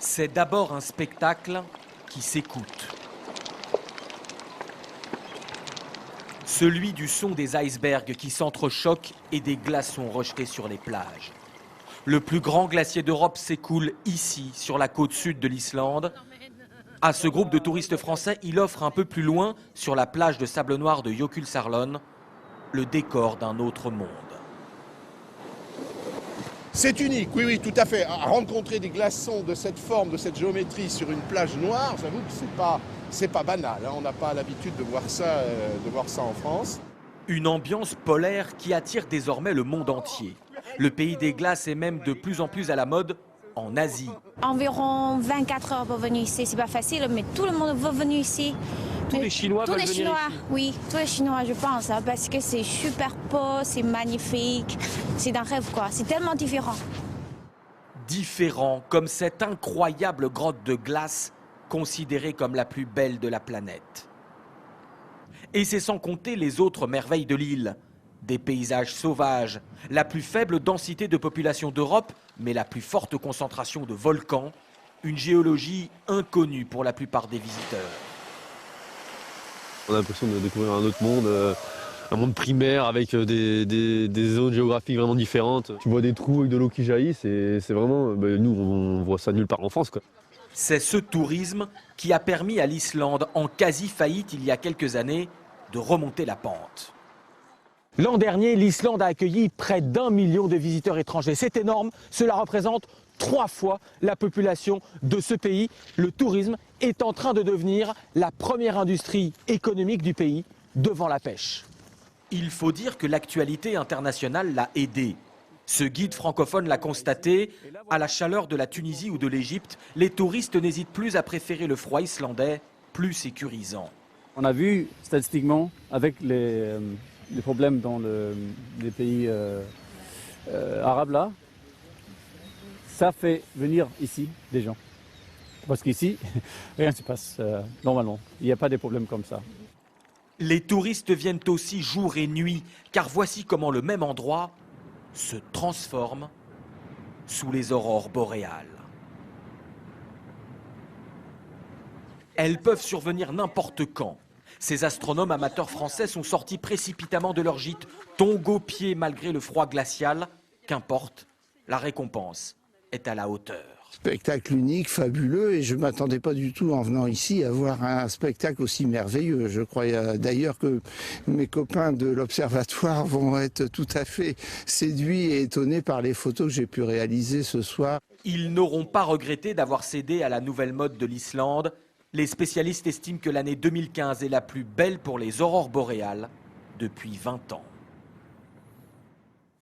C'est d'abord un spectacle qui s'écoute. Celui du son des icebergs qui s'entrechoquent et des glaçons rejetés sur les plages. Le plus grand glacier d'Europe s'écoule ici, sur la côte sud de l'Islande. À ce groupe de touristes français, il offre un peu plus loin, sur la plage de sable noir de Jökulsárlón, le décor d'un autre monde. C'est unique, oui, oui, tout à fait. À rencontrer des glaçons de cette forme, de cette géométrie sur une plage noire, j'avoue que c'est pas banal. Hein. On n'a pas l'habitude de voir ça en France. Une ambiance polaire qui attire désormais le monde entier. Le pays des glaces est même de plus en plus à la mode en Asie. Environ 24 heures pour venir ici, c'est pas facile, mais tout le monde veut venir ici. Tous les Chinois veulent venir ici. Oui, tous les Chinois, je pense, hein, parce que c'est super beau, c'est magnifique, c'est un rêve, quoi. C'est tellement différent. Différent, comme cette incroyable grotte de glace considérée comme la plus belle de la planète. Et c'est sans compter les autres merveilles de l'île. Des paysages sauvages, la plus faible densité de population d'Europe, mais la plus forte concentration de volcans, une géologie inconnue pour la plupart des visiteurs. On a l'impression de découvrir un autre monde, un monde primaire avec des zones géographiques vraiment différentes. Tu vois des trous avec de l'eau qui jaillit, c'est vraiment... nous, on voit ça nulle part en France, quoi. C'est ce tourisme qui a permis à l'Islande, en quasi-faillite il y a quelques années, de remonter la pente. L'an dernier, l'Islande a accueilli près d'1 million de visiteurs étrangers. C'est énorme, cela représente 3 fois la population de ce pays. Le tourisme est en train de devenir la première industrie économique du pays, devant la pêche. Il faut dire que l'actualité internationale l'a aidé. Ce guide francophone l'a constaté, à la chaleur de la Tunisie ou de l'Égypte, les touristes n'hésitent plus à préférer le froid islandais, plus sécurisant. On a vu statistiquement avec les problèmes dans les pays arabes là, ça fait venir ici des gens. Parce qu'ici, rien ne se passe normalement. Il n'y a pas de problèmes comme ça. Les touristes viennent aussi jour et nuit, car voici comment le même endroit se transforme sous les aurores boréales. Elles peuvent survenir n'importe quand. Ces astronomes amateurs français sont sortis précipitamment de leur gîte, tongs aux pieds malgré le froid glacial. Qu'importe, la récompense est à la hauteur. Spectacle unique, fabuleux, et je ne m'attendais pas du tout en venant ici à voir un spectacle aussi merveilleux. Je crois d'ailleurs que mes copains de l'Observatoire vont être tout à fait séduits et étonnés par les photos que j'ai pu réaliser ce soir. Ils n'auront pas regretté d'avoir cédé à la nouvelle mode de l'Islande. Les spécialistes estiment que l'année 2015 est la plus belle pour les aurores boréales depuis 20 ans.